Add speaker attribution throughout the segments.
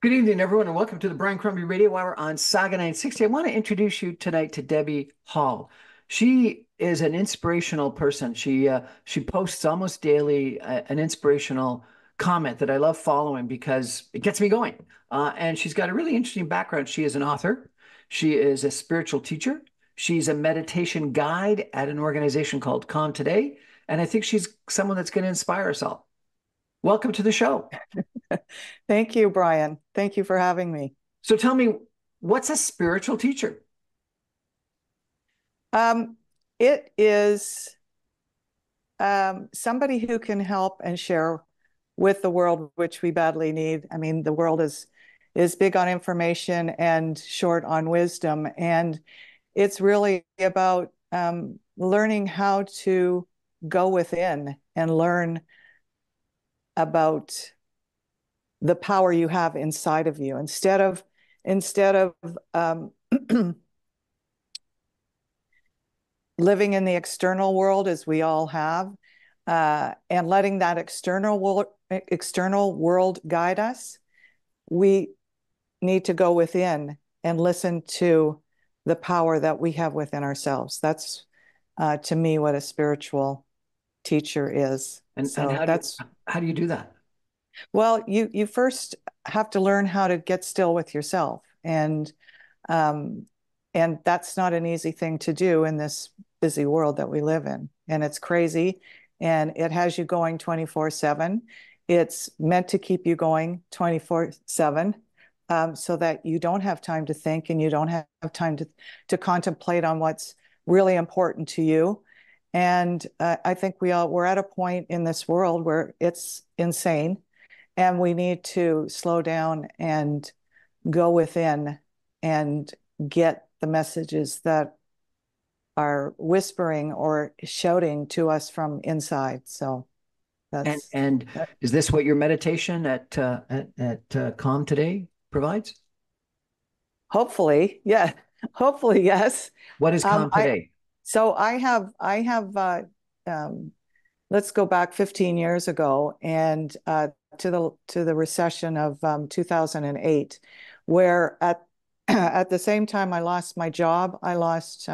Speaker 1: Good evening, everyone, and welcome to the Brian Crombie Radio Hour on Saga 960. I want to introduce you tonight to Debbie Hall. She is an inspirational person. She posts almost daily an inspirational comment that I love following because it gets me going. And she's got a really interesting background. She is an author. She is a spiritual teacher. She's a meditation guide at an organization called Calm Today. And I think she's someone that's going to inspire us all. Welcome to the show.
Speaker 2: Thank you, Brian. Thank you for having me.
Speaker 1: So tell me, what's a spiritual teacher?
Speaker 2: Um, it is somebody who can help and share with the world, which we badly need. I mean, the world is big on information and short on wisdom, and it's really about learning how to go within and learn about the power you have inside of you instead of living in the external world as we all have, and letting that external world guide us. We need to go within and listen to the power that we have within ourselves. That's to me what a spiritual teacher is.
Speaker 1: And
Speaker 2: So that's
Speaker 1: how do you do that?
Speaker 2: well, you first have to learn how to get still with yourself, um, and that's not an easy thing to do in this busy world that we live in. And it's crazy, and it has you going 24/7. It's meant to keep you going 24/7, so that you don't have time to think and you don't have time to contemplate on what's really important to you. And I think we're at a point in this world where it's insane, and we need to slow down and go within and get the messages that are whispering or shouting to us from inside. So
Speaker 1: And
Speaker 2: that's
Speaker 1: and
Speaker 2: that.
Speaker 1: is this what your meditation at Calm Today provides?
Speaker 2: Hopefully, yeah, hopefully, yes.
Speaker 1: What is Calm
Speaker 2: I
Speaker 1: Today?
Speaker 2: so I have um, let's go back 15 years ago and to the recession of 2008, where at at the same time I lost my job, I lost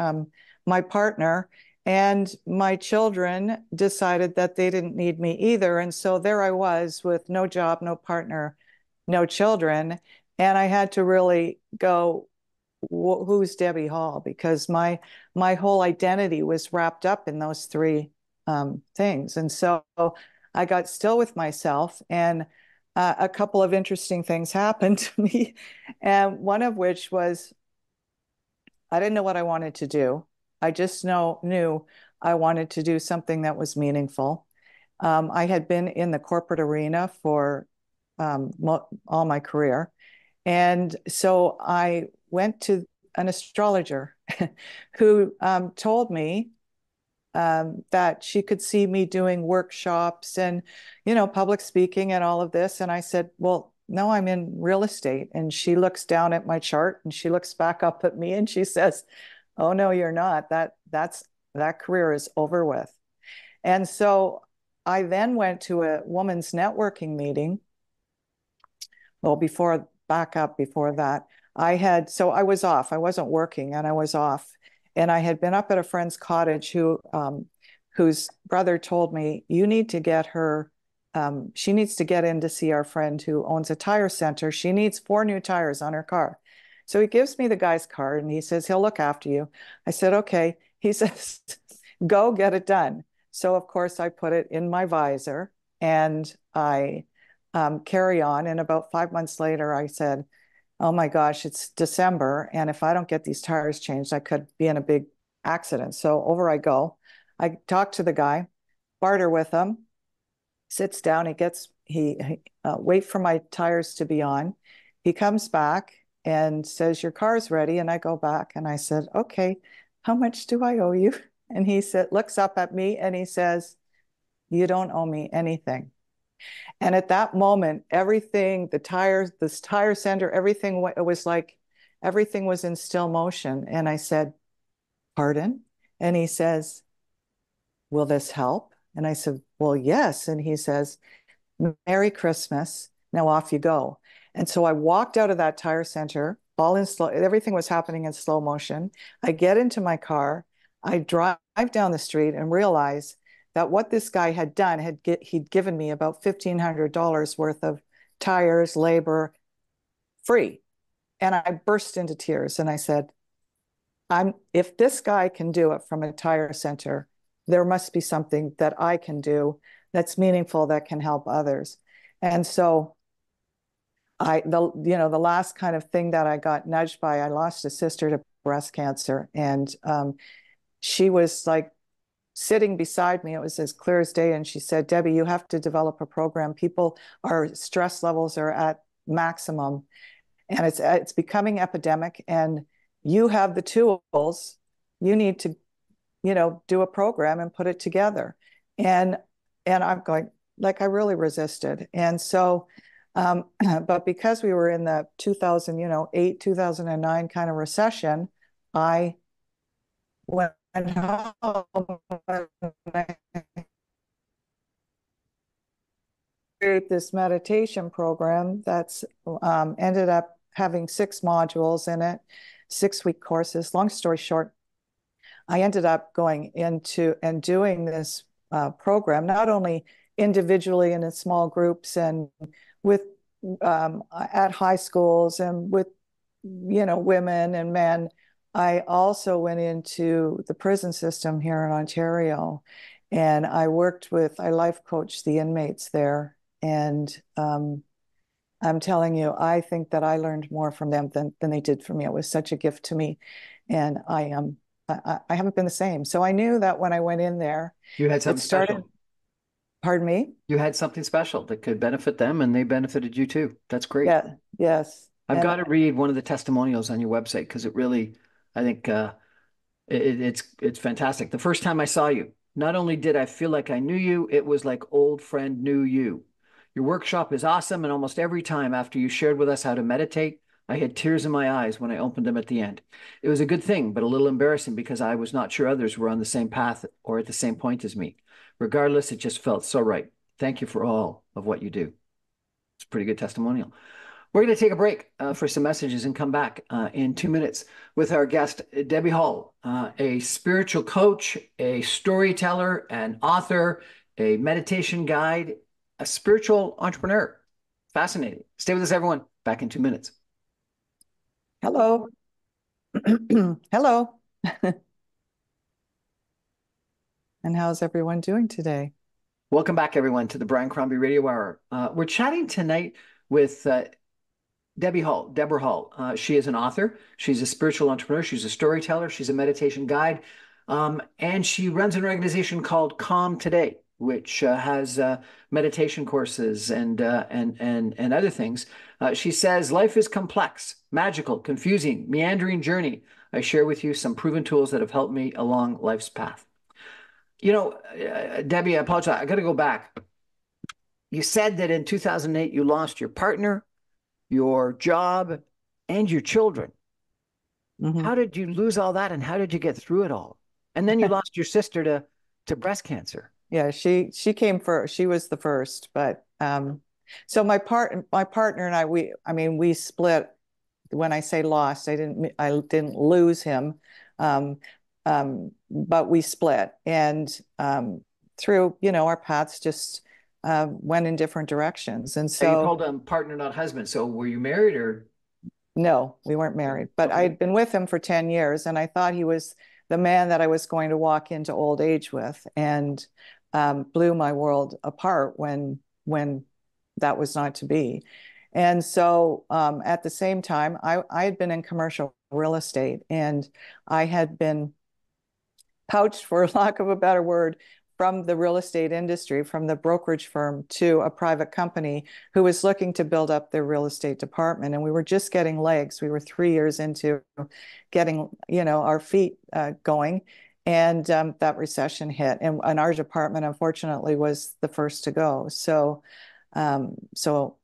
Speaker 2: my partner, and my children decided that they didn't need me either. And so there I was with no job, no partner, no children. And I had to really go, who's Debbie Hall? Because my whole identity was wrapped up in those three things. And so I got still with myself, and a couple of interesting things happened to me. And one of which was I didn't know what I wanted to do. I just knew I wanted to do something that was meaningful. I had been in the corporate arena for all my career. And so I went to an astrologer who told me that she could see me doing workshops and, public speaking and all of this. And I said, well, no, I'm in real estate. And she looks down at my chart and she looks back up at me and she says, oh, no, you're not. That career is over with. And so I then went to a woman's networking meeting. Well, back up before that, I was off. I wasn't working and I was off. And I had been up at a friend's cottage whose brother told me, you need to get her, she needs to get in to see our friend who owns a tire center. She needs 4 new tires on her car. So he gives me the guy's card and he says, he'll look after you. I said, okay. He says, go get it done. So, of course, I put it in my visor and I carry on. And about 5 months later, I said, oh my gosh, it's December. And if I don't get these tires changed, I could be in a big accident. So over I go. I talk to the guy, barter with him, sits down. Wait for my tires to be on. He comes back and says, your car's ready. And I go back and I said, okay, how much do I owe you? And he looks up at me and he says, you don't owe me anything. And at that moment, everything, this tire center, everything, it was like everything was in still motion. And I said, pardon? And he says, will this help? And I said, well, yes. And he says, Merry Christmas. Now off you go. And so I walked out of that tire center, all in slow, everything was happening in slow motion. I get into my car, I drive down the street and realize that what this guy had done he'd given me about $1,500 worth of tires, labor, free. And I burst into tears and I said, if this guy can do it from a tire center, there must be something that I can do that's meaningful, that can help others. And so the last kind of thing that I got nudged by, I lost a sister to breast cancer, and she was like sitting beside me. It was as clear as day, and she said, "Debbie, you have to develop a program. Our stress levels are at maximum, and it's becoming epidemic. And you have the tools. You need to, do a program and put it together." And I'm going, like, I really resisted, and so. But because we were in the 2008, 2009 kind of recession, I went home and I created this meditation program that's ended up having 6 modules in it, 6-week courses. Long story short, I ended up going into and doing this program, not only individually and in small groups and with at high schools and with women and men. I also went into the prison system here in Ontario, and I life coached the inmates there. And I'm telling you, I think that I learned more from them than they did from me. It was such a gift to me, and I haven't been the same. So I knew that when I went in there,
Speaker 1: You had
Speaker 2: it
Speaker 1: something
Speaker 2: started.
Speaker 1: special.
Speaker 2: Pardon me?
Speaker 1: You had something special that could benefit them, and they benefited you too. That's great.
Speaker 2: Yeah, yes.
Speaker 1: I've got to read one of the testimonials on your website because it really, I think, it's fantastic. The first time I saw you, not only did I feel like I knew you, it was like old friend knew you. Your workshop is awesome, and almost every time after you shared with us how to meditate, I had tears in my eyes when I opened them at the end. It was a good thing, but a little embarrassing because I was not sure others were on the same path or at the same point as me. Regardless, it just felt so right. Thank you for all of what you do. It's a pretty good testimonial. We're going to take a break for some messages and come back in 2 minutes with our guest, Debbie Hall, a spiritual coach, a storyteller, an author, a meditation guide, a spiritual entrepreneur. Fascinating. Stay with us, everyone. Back in 2 minutes.
Speaker 2: Hello. Hello. And how's everyone doing today?
Speaker 1: Welcome back, everyone, to the Brian Crombie Radio Hour. We're chatting tonight with Deborah Hall. She is an author. She's a spiritual entrepreneur. She's a storyteller. She's a meditation guide. And she runs an organization called Calm Today, which has meditation courses and other things. She says life is complex, magical, confusing, meandering journey. I share with you some proven tools that have helped me along life's path. Debbie, I apologize. I got to go back. You said that in 2008 you lost your partner, your job, and your children.
Speaker 2: Mhm.
Speaker 1: How did you lose all that, and how did you get through it all? And then you lost your sister to breast cancer.
Speaker 2: Yeah, she came first. She was the first, but so my partner and we split. When I say lost, I didn't lose him, but we split, and through our paths just went in different directions, and
Speaker 1: You
Speaker 2: so
Speaker 1: called him partner, not husband. So were you married or?
Speaker 2: no, we weren't married, but I
Speaker 1: Okay.
Speaker 2: had been with him for 10 years, and I thought he was the man that I was going to walk into old age with, and blew my world apart when that was not to be. And so at the same time, I had been in commercial real estate, and I had been pouched, for lack of a better word, from the real estate industry, from the brokerage firm to a private company who was looking to build up their real estate department. And we were just getting legs. We were 3 years into getting, our feet going. And that recession hit. And our department, unfortunately, was the first to go. So I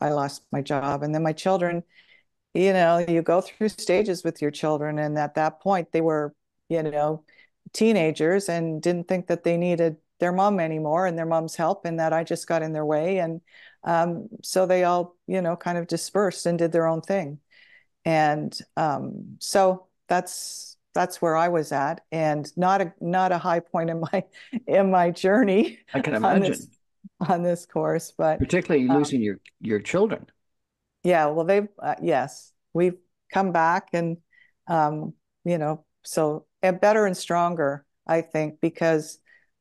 Speaker 2: lost my job. And then my children, you go through stages with your children. And at that point, they were, teenagers and didn't think that they needed their mom anymore and their mom's help, and that I just got in their way. And So they all, kind of dispersed and did their own thing. And so that's where I was at, and not a high point in my journey
Speaker 1: I can
Speaker 2: on this
Speaker 1: imagine,
Speaker 2: on this course, but
Speaker 1: particularly losing your children.
Speaker 2: yeah, well, they've yes, we've come back, and so and better and stronger, I think, because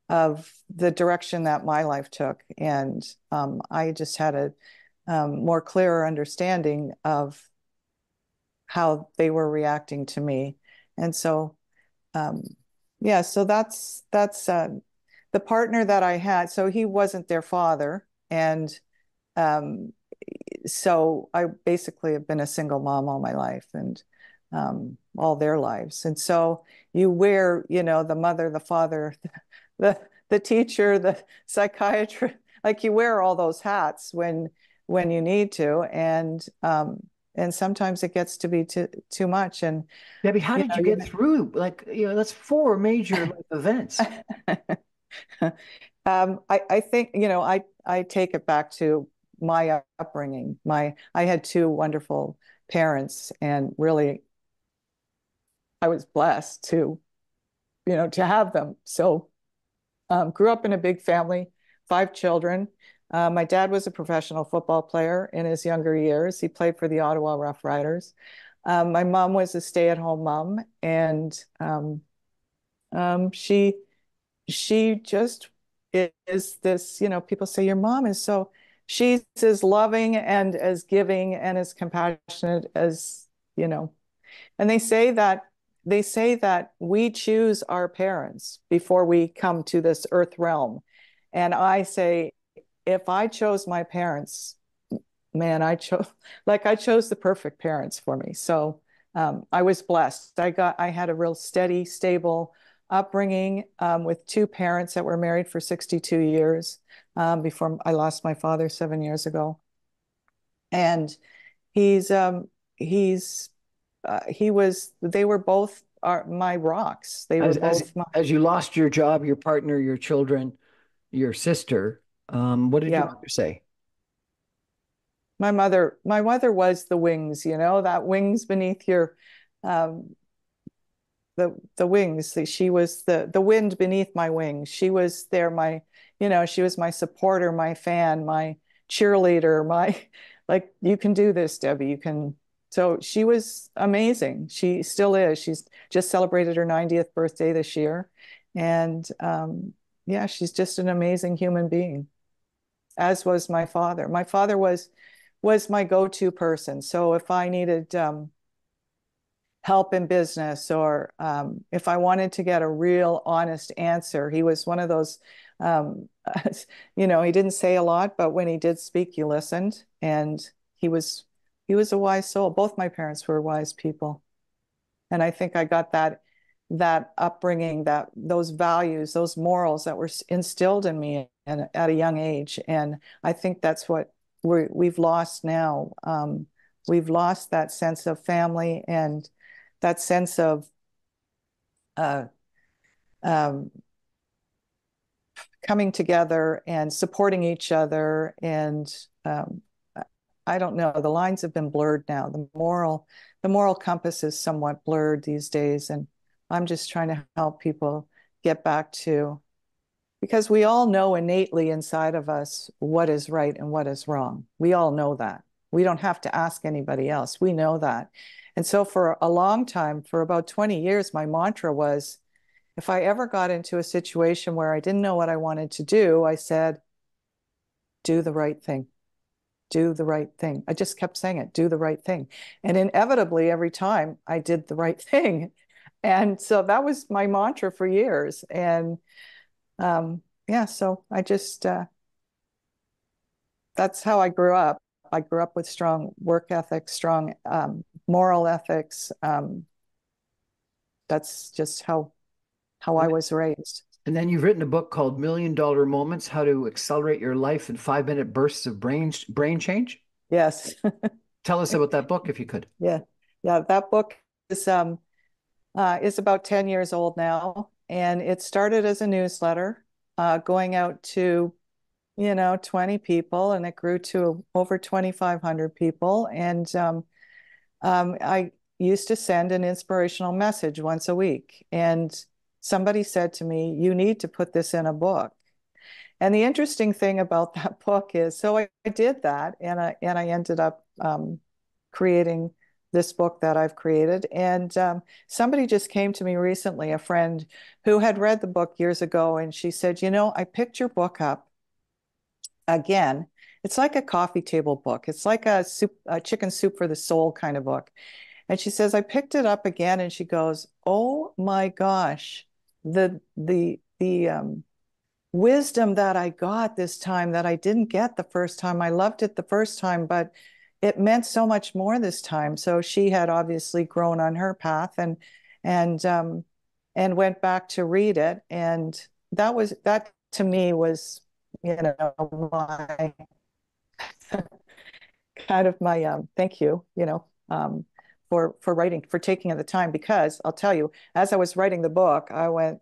Speaker 2: of the direction that my life took, and I just had a more clearer understanding of how they were reacting to me. And so, um, yeah, so that's the partner that I had. So he wasn't their father, and um, so I basically have been a single mom all my life, and all their lives. And so you wear, the mother, the father, the the teacher, the psychiatrist, like you wear all those hats when you need to, and sometimes it gets to be too much. And
Speaker 1: Debbie, how
Speaker 2: you
Speaker 1: did you
Speaker 2: know,
Speaker 1: get through? Like, that's four major life events.
Speaker 2: I think, I take it back to my upbringing. I had two wonderful parents, and really I was blessed to have them. So, grew up in a big family, five children. My dad was a professional football player in his younger years. He played for the Ottawa Rough Riders. My mom was a stay-at-home mom, and she just is this, people say your mom is so, she's as loving and as giving and as compassionate as, you know, and they say that we choose our parents before we come to this earth realm. And I say, if I chose my parents, man, I chose the perfect parents for me. So I was blessed. I had a real steady, stable upbringing with two parents that were married for 62 years before I lost my father 7 years ago. And he's he's they were both my rocks. They were
Speaker 1: As as
Speaker 2: both my,
Speaker 1: as you lost your job, your partner, your children, your sister, what did your
Speaker 2: yeah.
Speaker 1: mother say?
Speaker 2: My mother was the wings, that wings beneath your um, the wings. She was the wind beneath my wings. She was there, she was my supporter, my fan, my cheerleader, my like, you can do this, Debbie. You can. So she was amazing. She still is. She's just celebrated her 90th birthday this year. And yeah, she's just an amazing human being, as was my father. My father was my go-to person. So if I needed help in business, or if I wanted to get a real honest answer, he was one of those, um, he didn't say a lot, but when he did speak, you listened. And he was he was a wise soul. Both my parents were wise people. And I think I got that upbringing, that those values, those morals that were instilled in me at a young age. And I think that's what we've lost now. We've lost that sense of family, and that sense of uh, um, coming together and supporting each other. And um, I don't know, the lines have been blurred now. The moral compass is somewhat blurred these days, and I'm just trying to help people get back to, because we all know innately inside of us what is right and what is wrong. We all know that. We don't have to ask anybody else. We know that. And so for a long time, for about 20 years, my mantra was, if I ever got into a situation where I didn't know what I wanted to do, I said, do the right thing. Do the right thing. I just kept saying it, do the right thing. And inevitably, every time I did the right thing. And so that was my mantra for years. And yeah, so that's how I grew up. I grew up with strong work ethic, strong moral ethics. That's just how I
Speaker 1: And,
Speaker 2: was raised.
Speaker 1: and then you've written a book called Million Dollar Moments: How to Accelerate Your Life in 5 Minute Bursts of Brain Change.
Speaker 2: Yes.
Speaker 1: Tell us about that book if you could.
Speaker 2: Yeah. Yeah. That book is about 10 years old now. And it started as a newsletter, going out to 20 people, and it grew to over 2,500 people. And I used to send an inspirational message once a week. And somebody said to me, "You need to put this in a book." And the interesting thing about that book is, so I did that, and I ended up creating this book that I've created. And somebody just came to me recently, a friend who had read the book years ago, and she said, "I picked your book up again. It's like a coffee table book. It's like a chicken soup for the soul kind of book." And she says, "I picked it up again," and she goes, "Oh my gosh, the wisdom that I got this time that I didn't get the first time. I loved it the first time, but it meant so much more this time." So she had obviously grown on her path, and and went back to read it. And that to me was, my kind of my thank you, for writing, for taking the time. Because I'll tell you, as I was writing the book, I went,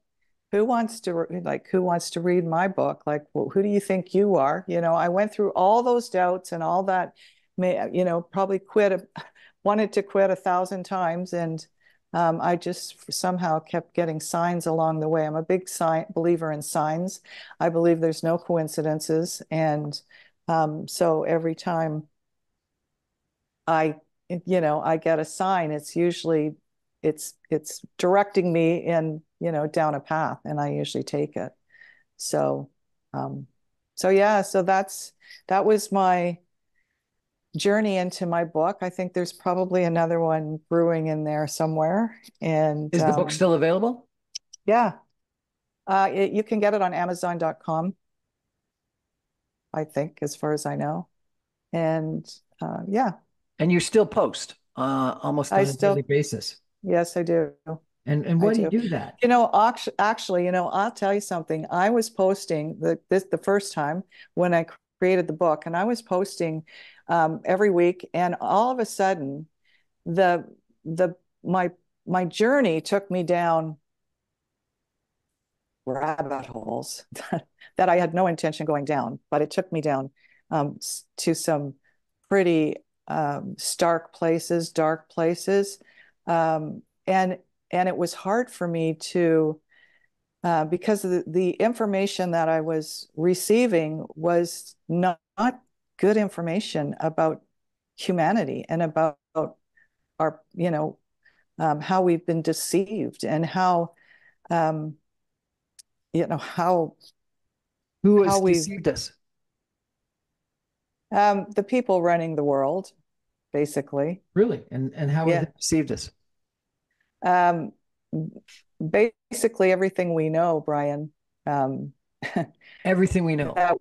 Speaker 2: who wants to read my book? Like, well, who do you think you are? I went through all those doubts and all that, probably wanted to quit 1,000 times. And I just somehow kept getting signs along the way. I'm a big believer in signs. I believe there's no coincidences. And so every time I, I get a sign, it's usually it's directing me in, down a path, and I usually take it. So, um, so yeah, so that was my journey into my book. I think there's probably another one brewing in there somewhere. And
Speaker 1: Is the book still available?
Speaker 2: yeah, you can get it on Amazon.com, I think, as far as I know. And yeah,
Speaker 1: And you still post almost
Speaker 2: I
Speaker 1: on a daily
Speaker 2: still,
Speaker 1: basis.
Speaker 2: yes, I do.
Speaker 1: And
Speaker 2: I
Speaker 1: why do you
Speaker 2: do.
Speaker 1: do that?
Speaker 2: Actually, I'll tell you something. I was posting the first time when I created the book, and I was posting every week, and all of a sudden, the the my my journey took me down rabbit holes that I had no intention going down, but it took me down to some pretty stark places, dark places, and it was hard for me to because the information that I was receiving was not good information about humanity and about our, how we've been deceived, and how, um, you know, how
Speaker 1: Who has
Speaker 2: how we've
Speaker 1: deceived us?
Speaker 2: the people running the world, basically.
Speaker 1: Really? And how have
Speaker 2: Yeah.
Speaker 1: they deceived us?
Speaker 2: Um, Basically everything we know, Brian. Um,
Speaker 1: Everything we know.
Speaker 2: that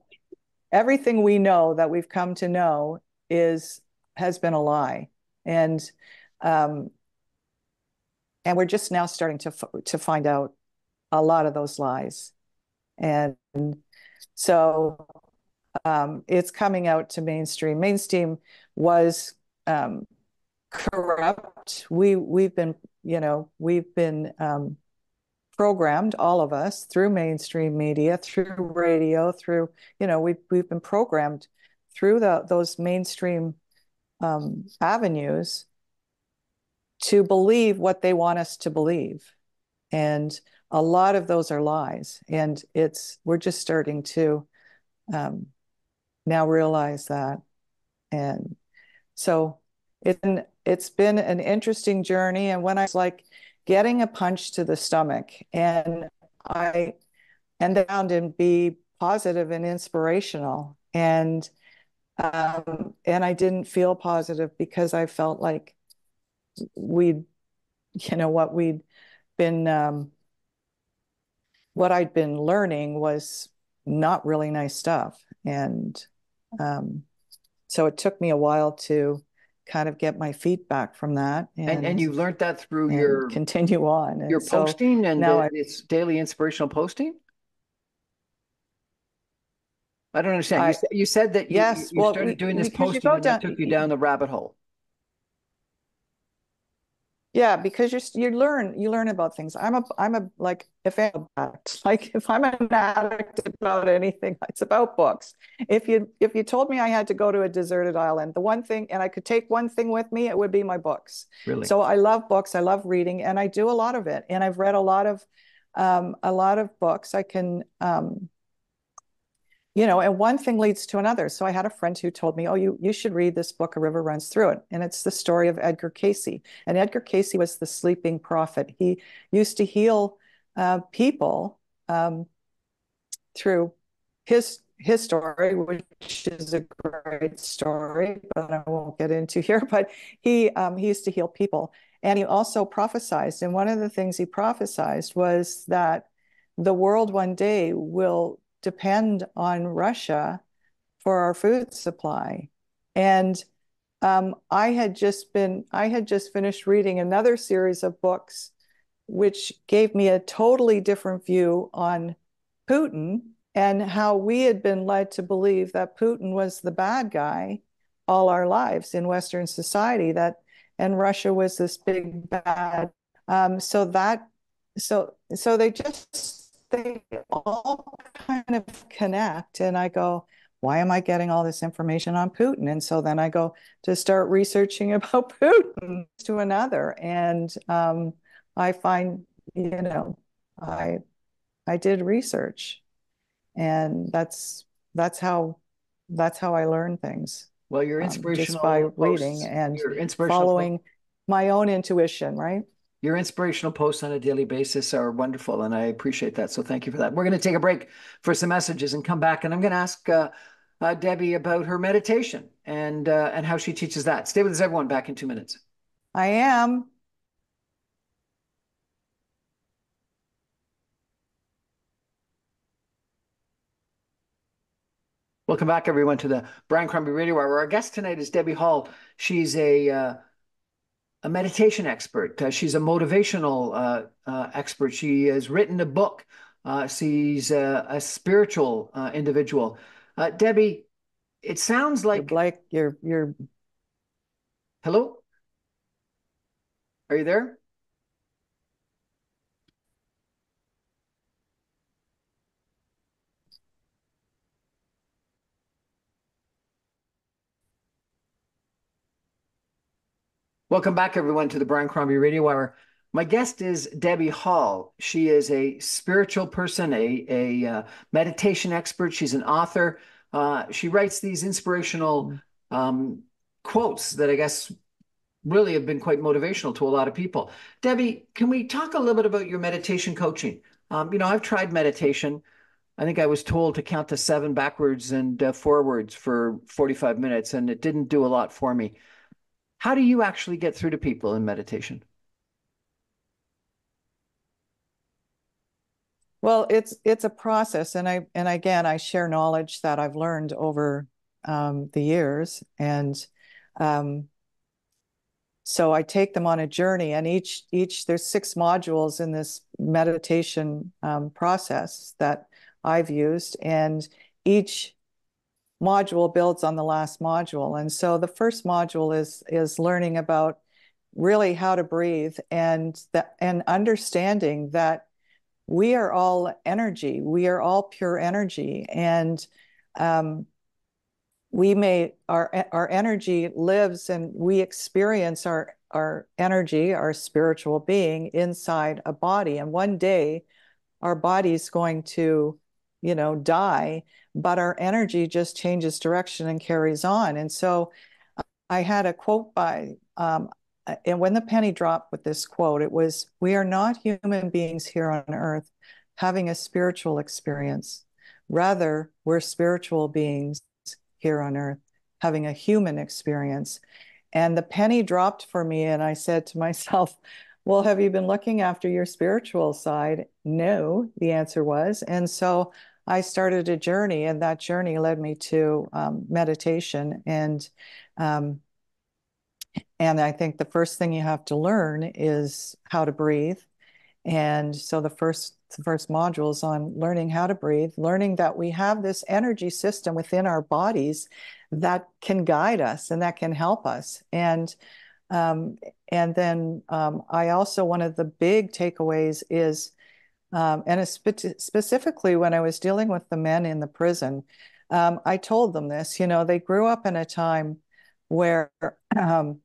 Speaker 2: everything we know that we've come to know is has been a lie. And um, and we're just now starting to find out a lot of those lies. And so it's coming out to mainstream. Mainstream was um, corrupt. We've been programmed, all of us, through mainstream media, through radio, through, we've been programmed through those mainstream avenues to believe what they want us to believe. And a lot of those are lies. And we're just starting to um, now realize that. And so it's been an interesting journey. And when I was like getting a punch to the stomach, and I and found and be positive and inspirational, and I didn't feel positive because I felt like we'd, what we'd been what I'd been learning was not really nice stuff. And um, so it took me a while to kind of get my feet back from that,
Speaker 1: And you learned that through
Speaker 2: and continue on.
Speaker 1: your
Speaker 2: And so
Speaker 1: posting and
Speaker 2: now I
Speaker 1: it's daily inspirational posting? I don't understand.
Speaker 2: I
Speaker 1: You said that
Speaker 2: yes,
Speaker 1: you
Speaker 2: well,
Speaker 1: started doing this
Speaker 2: because you
Speaker 1: posting
Speaker 2: go
Speaker 1: and that
Speaker 2: down,
Speaker 1: took you down the rabbit hole.
Speaker 2: Yeah, because you learn about things. I'm a like if I'm addict, like if I'm an addict about anything, it's about books. If you told me I had to go to a deserted island, the one thing, and I could take one thing with me, it would be my books.
Speaker 1: Really?
Speaker 2: So I love books, I love reading, and I do a lot of it. And I've read a lot of books. I can and one thing leads to another. So I had a friend who told me, "Oh, you should read this book, A River Runs Through It." And it's the story of Edgar Cayce. And Edgar Cayce was the sleeping prophet. He used to heal people through his story, which is a great story, but I won't get into here. But he used to heal people, and he also prophesized. And one of the things he prophesized was that the world one day will depend on Russia for our food supply. And I had just finished reading another series of books, which gave me a totally different view on Putin and how we had been led to believe that Putin was the bad guy all our lives in Western society, and Russia was this big bad. So that so they all kind of connect, and I go, why am I getting all this information on Putin? And so then I go to start researching about Putin to another, and I find, I I did research, and that's how I learn things,
Speaker 1: Well, your
Speaker 2: just by
Speaker 1: inspirational
Speaker 2: reading
Speaker 1: posts,
Speaker 2: and following my own intuition, right?
Speaker 1: your inspirational posts on a daily basis are wonderful, and I appreciate that. So thank you for that. We're going to take a break for some messages and come back, and I'm going to ask Debbie about her meditation and how she teaches that. Stay with us, everyone. Back in 2 minutes.
Speaker 2: I am.
Speaker 1: Welcome back, everyone, to the Brian Crombie Radio Hour, where our guest tonight is Debbie Hall. She's a meditation expert. She's a motivational expert. She has written a book. She's a spiritual individual. Debbie, it sounds
Speaker 2: You're
Speaker 1: like,
Speaker 2: Blake, you're
Speaker 1: hello? Are you there? Welcome back, everyone, to the Brian Crombie Radio Hour. My guest is Debbie Hall. She is a spiritual person, a meditation expert. She's an author. She writes these inspirational um, quotes that I guess really have been quite motivational to a lot of people. Debbie, can we talk a little bit about your meditation coaching? I've tried meditation. I think I was told to count to seven backwards and forwards for 45 minutes, and it didn't do a lot for me. How do you actually get through to people in meditation?
Speaker 2: Well, it's a process, and again, I share knowledge that I've learned over the years, and um, so I take them on a journey, and each there's 6 modules in this meditation process that I've used, and each module builds on the last module. And so the first module is learning about really how to breathe, and understanding that we are all energy. We are all pure energy, and um, our energy lives, and we experience our energy, our spiritual being inside a body. And one day, our body's going to, die, but our energy just changes direction and carries on. And so, I had a quote and when the penny dropped with this quote, it was, "We are not human beings here on earth having a spiritual experience. Rather, we're spiritual beings here on earth having a human experience." And the penny dropped for me, and I said to myself, well, have you been looking after your spiritual side? No, the answer was. And so I started a journey, and that journey led me to meditation. Um, and I think the first thing you have to learn is how to breathe. And so the first module is on learning how to breathe, learning that we have this energy system within our bodies that can guide us and that can help us. And Um, and then I also, one of the big takeaways is, and specifically when I was dealing with the men in the prison, I told them this, they grew up in a time where, um,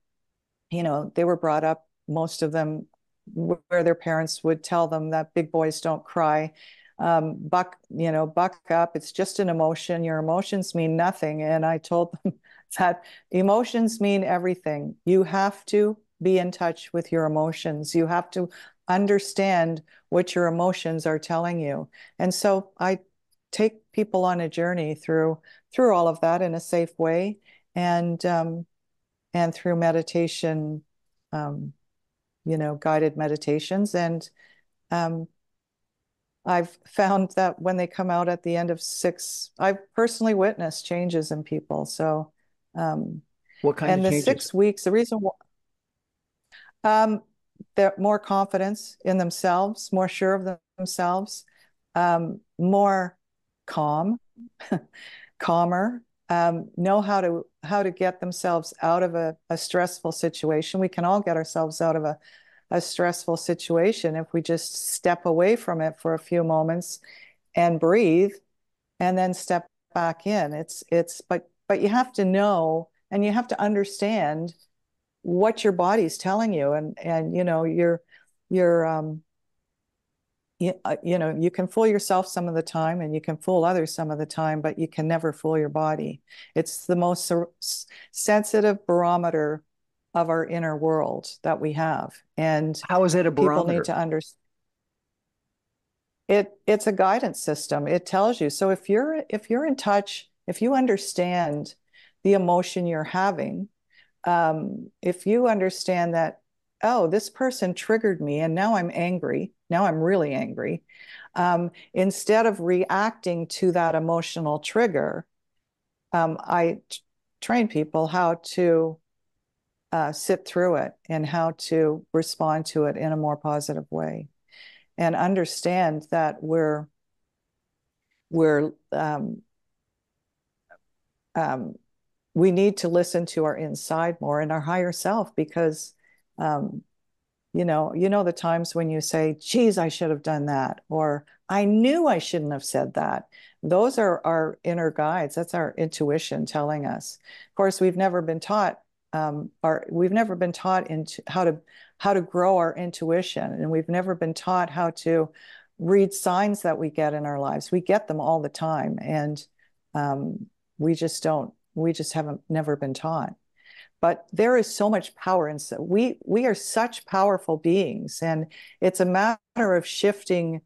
Speaker 2: they were brought up, most of them, where their parents would tell them that big boys don't cry. Buck up. It's just an emotion. Your emotions mean nothing. And I told them that emotions mean everything. You have to be in touch with your emotions. You have to understand what your emotions are telling you. And so I take people on a journey through all of that in a safe way, and through meditation, um, guided meditations. And um, I've found that when they come out at the end of 6, I've personally witnessed changes in people. So, um,
Speaker 1: What kinds of
Speaker 2: and the
Speaker 1: changes?
Speaker 2: 6 weeks, the reason why, um, they're more confidence in themselves, more sure of themselves, more calm, calmer, know how to get themselves out of a stressful situation. We can all get ourselves out of a stressful situation if we just step away from it for a few moments and breathe, and then step back in. But you have to know, and you have to understand what your body's telling you, and your you can fool yourself some of the time, and you can fool others some of the time, but you can never fool your body. It's the most sensitive barometer of our inner world that we have, and
Speaker 1: How is it a
Speaker 2: people need
Speaker 1: barometer?
Speaker 2: to understand it. It's a guidance system. It tells you. So if you're in touch, if you understand the emotion you're having, if you understand that, oh, this person triggered me and now I'm angry, now I'm really angry, instead of reacting to that emotional trigger, I train people how to sit through it and how to respond to it in a more positive way, and understand that we're um, we need to listen to our inside more and our higher self, because um, the times when you say, geez, I should have done that, or I knew I shouldn't have said that. Those are our inner guides. That's our intuition telling us. Of course, we've never been taught into how to grow our intuition, and we've never been taught how to read signs that we get in our lives. We get them all the time, and we just don't. We just haven't never been taught. But there is so much power, and so we are such powerful beings, and it's a matter of shifting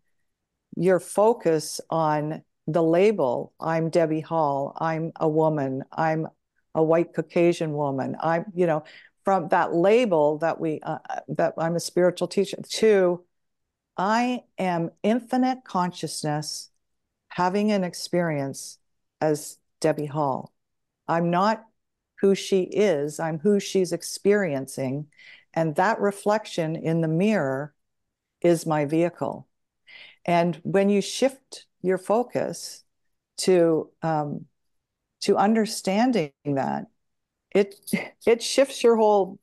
Speaker 2: your focus on the label. I'm Debbie Hall. I'm a woman. I'm a white Caucasian woman. From that label that I'm a spiritual teacher, to I am infinite consciousness having an experience as Debbie Hall. I'm not who she is, I'm who she's experiencing. And that reflection in the mirror is my vehicle. And when you shift your focus to understanding that, it it shifts your whole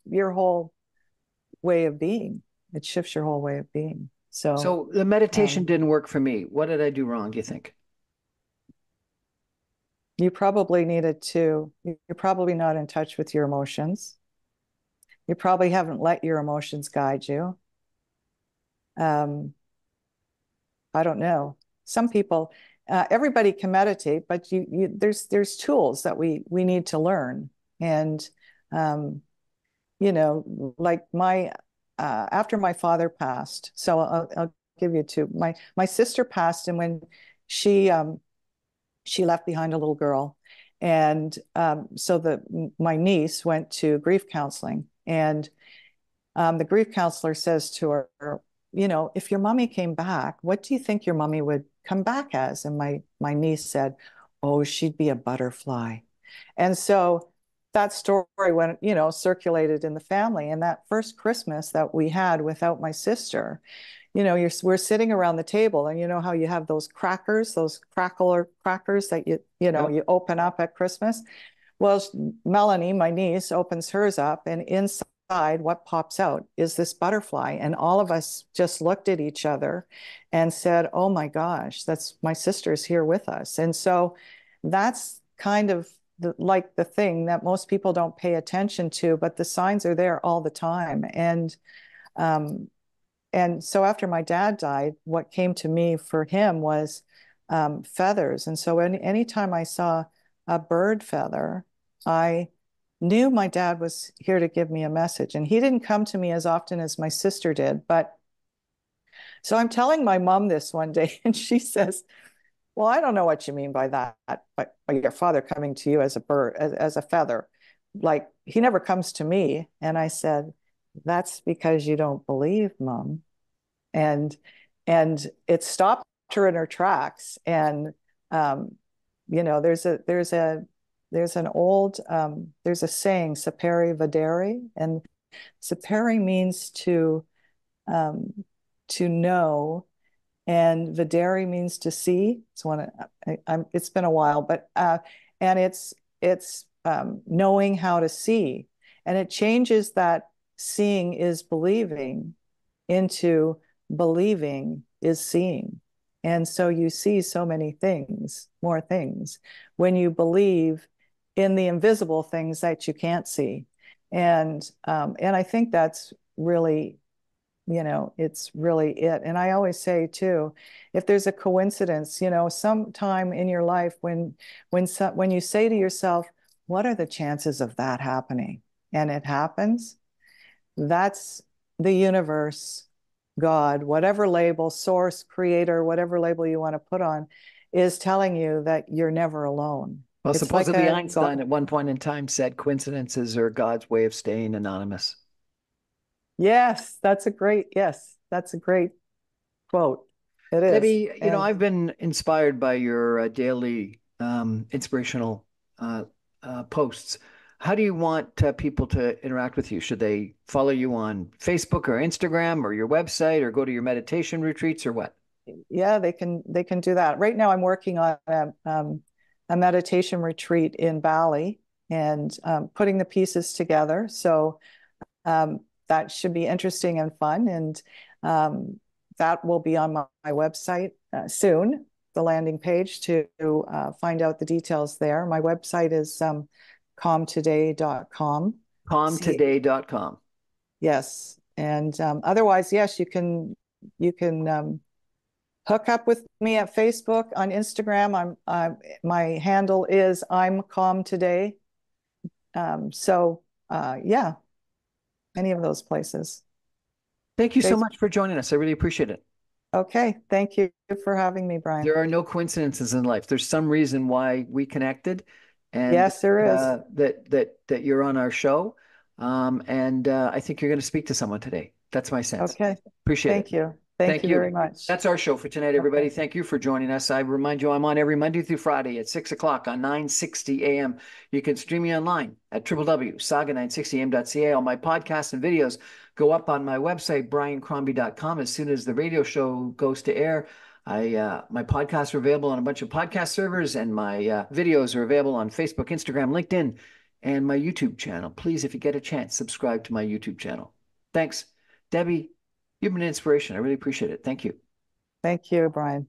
Speaker 2: way of being. It shifts your whole way of being. So
Speaker 1: So the meditation
Speaker 2: um,
Speaker 1: didn't work for me. What did I do wrong, do you think?
Speaker 2: you probably needed to, you're probably not in touch with your emotions. You probably haven't let your emotions guide you. Um, I don't know. Some people, everybody can meditate, but there's tools that we need to learn. And um, like after my father passed, so I'll give you two. My sister passed, and when she she left behind a little girl, and so my niece went to grief counseling, and the grief counselor says to her, if your mommy came back, what do you think your mommy would come back as? And my niece said, oh, she'd be a butterfly. And so that story went, circulated in the family. And that first Christmas that we had without my sister, we're sitting around the table, and you know how you have those crackers, those crackler crackers that
Speaker 1: Yep.
Speaker 2: you open up at Christmas. Well, Melanie, my niece, opens hers up, and inside what pops out is this butterfly. And all of us just looked at each other and said, oh my gosh, that's my sister's here with us. And so that's kind of like the thing that most people don't pay attention to, but the signs are there all the time. Um, and so after my dad died, what came to me for him was feathers. And so anytime I saw a bird feather, I knew my dad was here to give me a message. And he didn't come to me as often as my sister did. But so I'm telling my mom this one day, and she says, well, I don't know what you mean by that, by your father coming to you as a bird, as a feather. Like he never comes to me. And I said, that's because you don't believe, Mom. And it stopped her in her tracks. And there's an old there's a saying, sapere videre, and sapere means to know, and videre means to see. It's been a while, but and it's knowing how to see, and it changes that seeing is believing into believing is seeing. And so you see so many things, more things, when you believe in the invisible things that you can't see. And I think that's really, it's really it. And I always say too, if there's a coincidence, sometime in your life when you say to yourself, what are the chances of that happening? And it happens, that's the universe, God, whatever label, source, creator, whatever label you want to put on, is telling you that you're never alone.
Speaker 1: Well,
Speaker 2: It's like
Speaker 1: supposedly
Speaker 2: a
Speaker 1: Einstein
Speaker 2: God.
Speaker 1: at one point in time said coincidences are God's way of staying anonymous.
Speaker 2: Yes, that's a great quote. It is.
Speaker 1: Debbie,
Speaker 2: And
Speaker 1: I've been inspired by your daily inspirational posts. How do you want people to interact with you? Should they follow you on Facebook or Instagram or your website or go to your meditation retreats or what?
Speaker 2: yeah, they can do that. Right now, I'm working on a meditation retreat in Bali and putting the pieces together. So that should be interesting and fun. And that will be on my website soon, the landing page to find out the details there. My website is calmtoday.com.
Speaker 1: Calmtoday.com.
Speaker 2: Yes. And otherwise, yes, you can hook up with me at Facebook, on Instagram. My handle is I'm Calm Today. Yeah, any of those places.
Speaker 1: Thank you so
Speaker 2: Facebook.
Speaker 1: much for joining us. I really appreciate it.
Speaker 2: Okay, thank you for having me, Brian.
Speaker 1: There are no coincidences in life. There's some reason why we connected, and
Speaker 2: Yes, there is.
Speaker 1: that you're on our show. And I think you're going to speak to someone today. That's my sense.
Speaker 2: Okay,
Speaker 1: Appreciate it.
Speaker 2: thank you. Thank
Speaker 1: Thank
Speaker 2: you
Speaker 1: you.
Speaker 2: very much.
Speaker 1: That's our show for tonight, everybody.
Speaker 2: Okay.
Speaker 1: Thank you for joining us. I remind you, I'm on every Monday through Friday at 6 o'clock on 960 AM. You can stream me online at www.saga960am.ca. All my podcasts and videos go up on my website, briancrombie.com. As soon as the radio show goes to air, my podcasts are available on a bunch of podcast servers, and my videos are available on Facebook, Instagram, LinkedIn, and my YouTube channel. Please, if you get a chance, subscribe to my YouTube channel. Thanks. Debbie, you've been an inspiration. I really appreciate it. Thank you.
Speaker 2: Thank you, Brian.